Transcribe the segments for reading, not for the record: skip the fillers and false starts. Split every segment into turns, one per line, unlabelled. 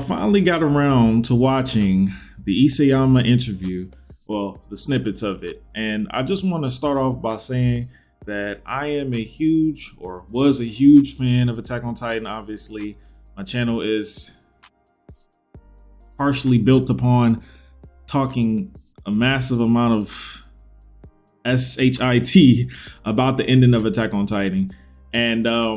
finally got around to watching the Isayama interview, well, the snippets of it. And I just want to start off by saying that I am a huge, or was a huge fan of Attack on Titan. Obviously, my channel is partially built upon talking a massive amount of shit about the ending of Attack on Titan. And a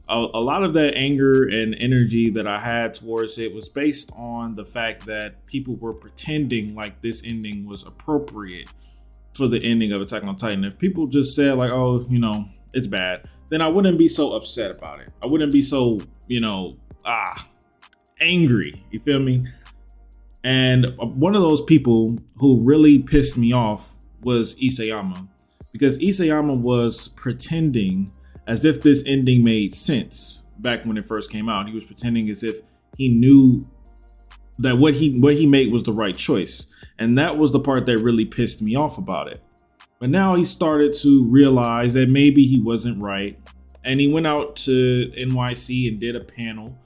lot of that anger and energy that I had towards it was based on the fact that people were pretending like this ending was appropriate for the ending of Attack on Titan. If people just said like, oh, it's bad, then I wouldn't be so upset about it. I wouldn't be so, angry. You feel me? And one of those people who really pissed me off was Isayama, because Isayama was pretending as if this ending made sense back when it first came out. He was pretending as if he knew that what he made was the right choice. And that was the part that really pissed me off about it. But now he started to realize that maybe he wasn't right. And he went out to NYC and did a panel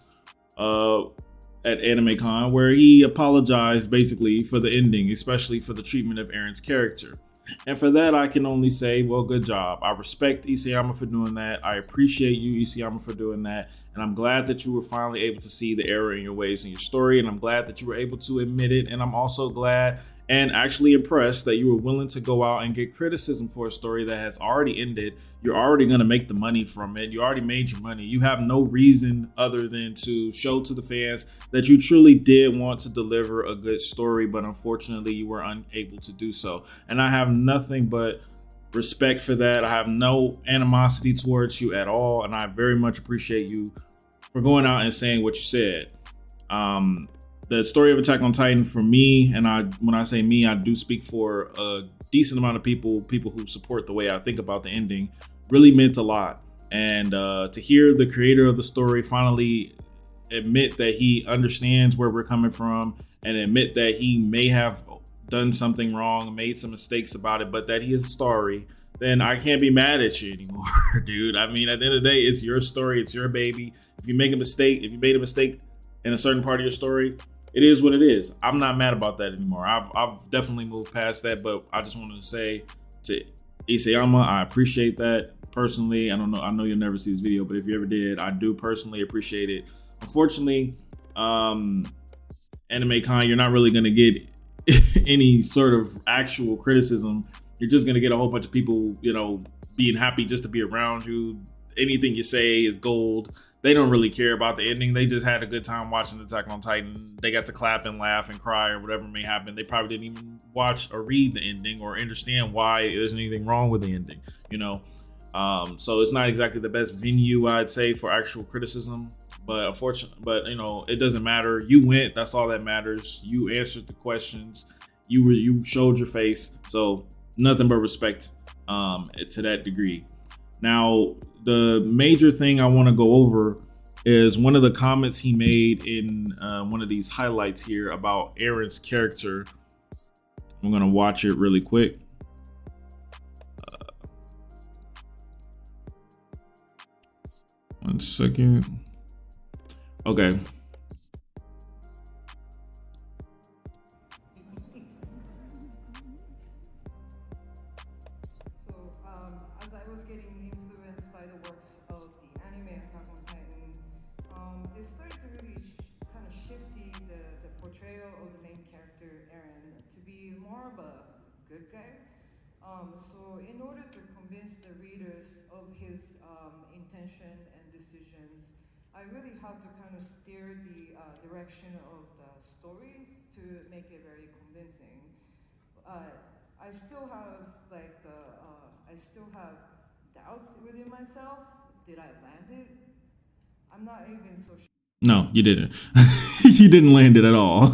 at AnimeCon where he apologized basically for the ending, especially for the treatment of Eren's character. And for that, I can only say, well, good job. I respect Isayama for doing that. I appreciate you, Isayama, for doing that. And I'm glad that you were finally able to see the error in your ways in your story. And I'm glad that you were able to admit it. And I'm also glad and actually impressed that you were willing to go out and get criticism for a story that has already ended. You're already going to make the money from it. You already made your money. You have no reason other than to show to the fans that you truly did want to deliver a good story, but unfortunately you were unable to do so. And I have nothing but respect for that. I have no animosity towards you at all. And I very much appreciate you for going out and saying what you said. The story of Attack on Titan for me, and when I say me, I do speak for a decent amount of people who support the way I think about the ending, really meant a lot. And to hear the creator of the story finally admit that he understands where we're coming from and admit that he may have done something wrong, made some mistakes about it, but that he is sorry, then I can't be mad at you anymore, dude. I mean, at the end of the day, it's your story, it's your baby. If you made a mistake in a certain part of your story, it is what it is. I'm not mad about that anymore. I've definitely moved past that, but I just wanted to say to Isayama, I appreciate that personally. I know you'll never see this video, but if you ever did, I do personally appreciate it. Unfortunately, AnimeCon, you're not really going to get any sort of actual criticism. You're just going to get a whole bunch of people, being happy just to be around you. Anything you say is gold. They don't really care about the ending. They just had a good time watching Attack on Titan. They got to clap and laugh and cry or whatever may happen. They probably didn't even watch or read the ending or understand why there's anything wrong with the ending, So it's not exactly the best venue, I'd say, for actual criticism. But it doesn't matter. You went. That's all that matters. You answered the questions. You showed your face. So nothing but respect to that degree. Now, the major thing I want to go over is one of the comments he made in one of these highlights here about Eren's character. I'm going to watch it really quick. One second. Okay.
As I was getting influenced by the works of the anime Attack on Titan, it started to really kind of shift the portrayal of the main character Eren to be more of a good guy. So in order to convince the readers of his intention and decisions, I really have to kind of steer the direction of the stories to make it very convincing. I still have doubts within myself. Did I land it? I'm not even so sure.
No, you didn't. You didn't land it at all.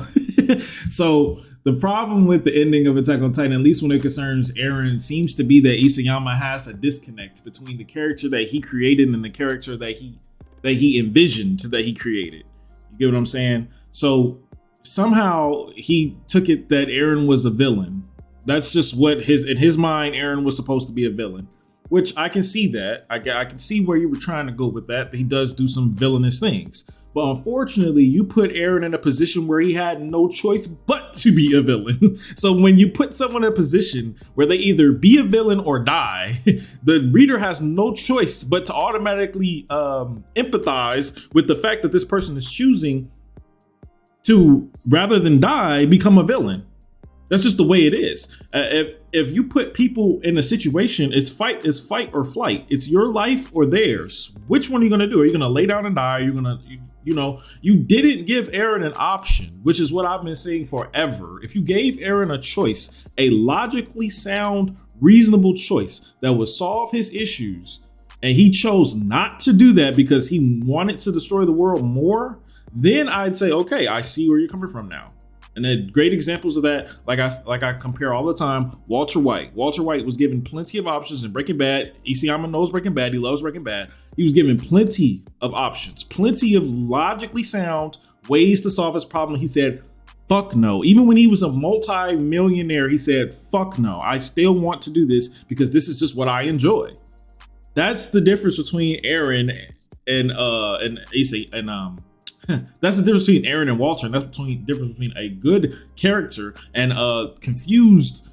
So the problem with the ending of Attack on Titan, at least when it concerns Eren, seems to be that Isayama has a disconnect between the character that he created and the character that he envisioned, that he created. You get what I'm saying? So somehow he took it that Eren was a villain. That's just what in his mind, Eren was supposed to be a villain. which I can see that. I can see where you were trying to go with that. He does do some villainous things. But unfortunately, you put Eren in a position where he had no choice but to be a villain. So when you put someone in a position where they either be a villain or die, the reader has no choice but to automatically empathize with the fact that this person is choosing to, rather than die, become a villain. That's just the way it is. If you put people in a situation, it's fight or flight. It's your life or theirs. Which one are you gonna do? Are you gonna lay down and die? Are you gonna, you didn't give Eren an option, which is what I've been saying forever. If you gave Eren a choice, a logically sound, reasonable choice that would solve his issues, and he chose not to do that because he wanted to destroy the world more, then I'd say, okay, I see where you're coming from now. And then great examples of that, like I compare all the time, Walter White. Walter White was given plenty of options in Breaking Bad. Isayama knows Breaking Bad. He loves Breaking Bad. He was given plenty of options, plenty of logically sound ways to solve his problem. He said, fuck no. Even when he was a multi-millionaire, he said, fuck no. I still want to do this because this is just what I enjoy. That's the difference between Eren and Issei and that's the difference between Eren and Walter, and that's the difference between a good character and a confused,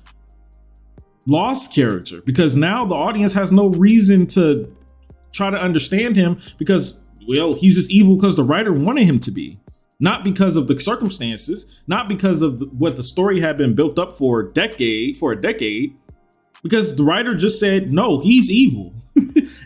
lost character. Because now the audience has no reason to try to understand him because, well, he's just evil because the writer wanted him to be, not because of the circumstances, not because of what the story had been built up for a decade, because the writer just said, no, he's evil.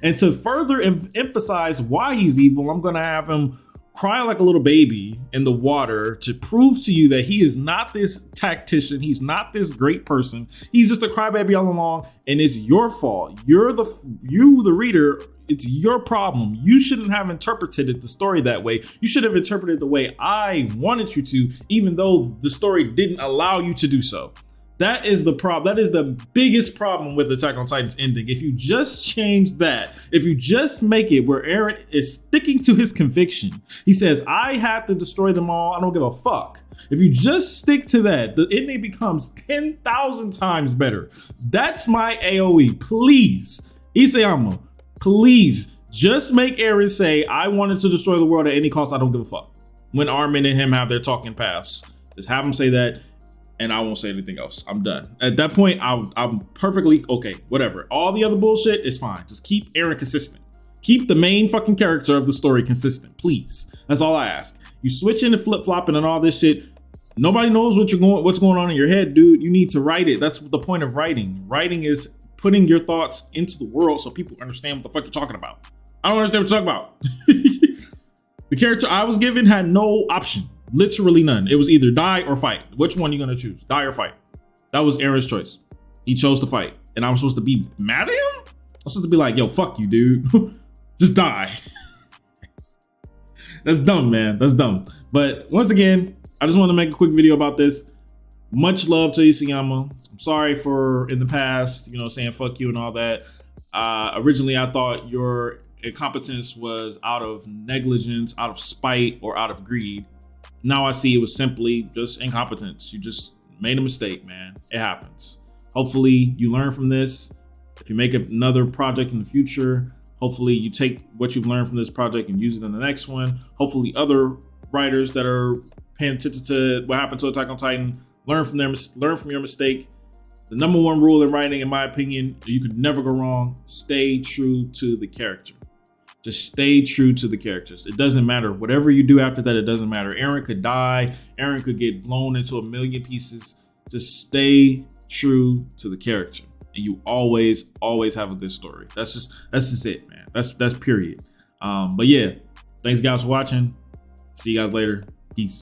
And to further emphasize why he's evil, I'm gonna have him cry like a little baby in the water to prove to you that he is not this tactician. He's not this great person. He's just a crybaby all along, and it's your fault. You, the reader, it's your problem. You shouldn't have interpreted the story that way. You should have interpreted it the way I wanted you to, even though the story didn't allow you to do so. That is the problem. That is the biggest problem with Attack on Titan's ending. If you just change that, if you just make it where Eren is sticking to his conviction, he says, I have to destroy them all. I don't give a fuck. If you just stick to that, the ending becomes 10,000 times better. That's my AOE. Please, Isayama, please just make Eren say, I wanted to destroy the world at any cost. I don't give a fuck. When Armin and him have their talking paths, just have him say that. And I won't say anything else. I'm done. At that point, I'm perfectly okay. Whatever. All the other bullshit is fine. Just keep Eren consistent. Keep the main fucking character of the story consistent, please. That's all I ask. You switching and flip flopping and all this shit. Nobody knows what's going on in your head, dude. You need to write it. That's the point of writing. Writing is putting your thoughts into the world so people understand what the fuck you're talking about. I don't understand what you're talking about. The character I was given had no option. Literally none. It was either die or fight. Which one are you gonna choose? Die or fight? That was Eren's choice. He chose to fight. And I'm supposed to be mad at him? I'm supposed to be like, yo, fuck you, dude. Just die. That's dumb, man. That's dumb. But once again, I just want to make a quick video about this. Much love to Isayama. I'm sorry for in the past, saying fuck you and all that. Originally, I thought your incompetence was out of negligence, out of spite, or out of greed. Now I see it was simply just incompetence. You just made a mistake, man. It happens. Hopefully you learn from this. If you make another project in the future, hopefully you take what you've learned from this project and use it in the next one. Hopefully other writers that are paying attention to what happened to Attack on Titan learn from your mistake. The number one rule in writing, in my opinion, you could never go wrong. Stay true to the character. Just stay true to the characters. It doesn't matter. Whatever you do after that, it doesn't matter. Eren could die. Eren could get blown into a million pieces. Just stay true to the character. And you always have a good story. That's just it, man. That's period. But yeah, thanks guys for watching. See you guys later. Peace.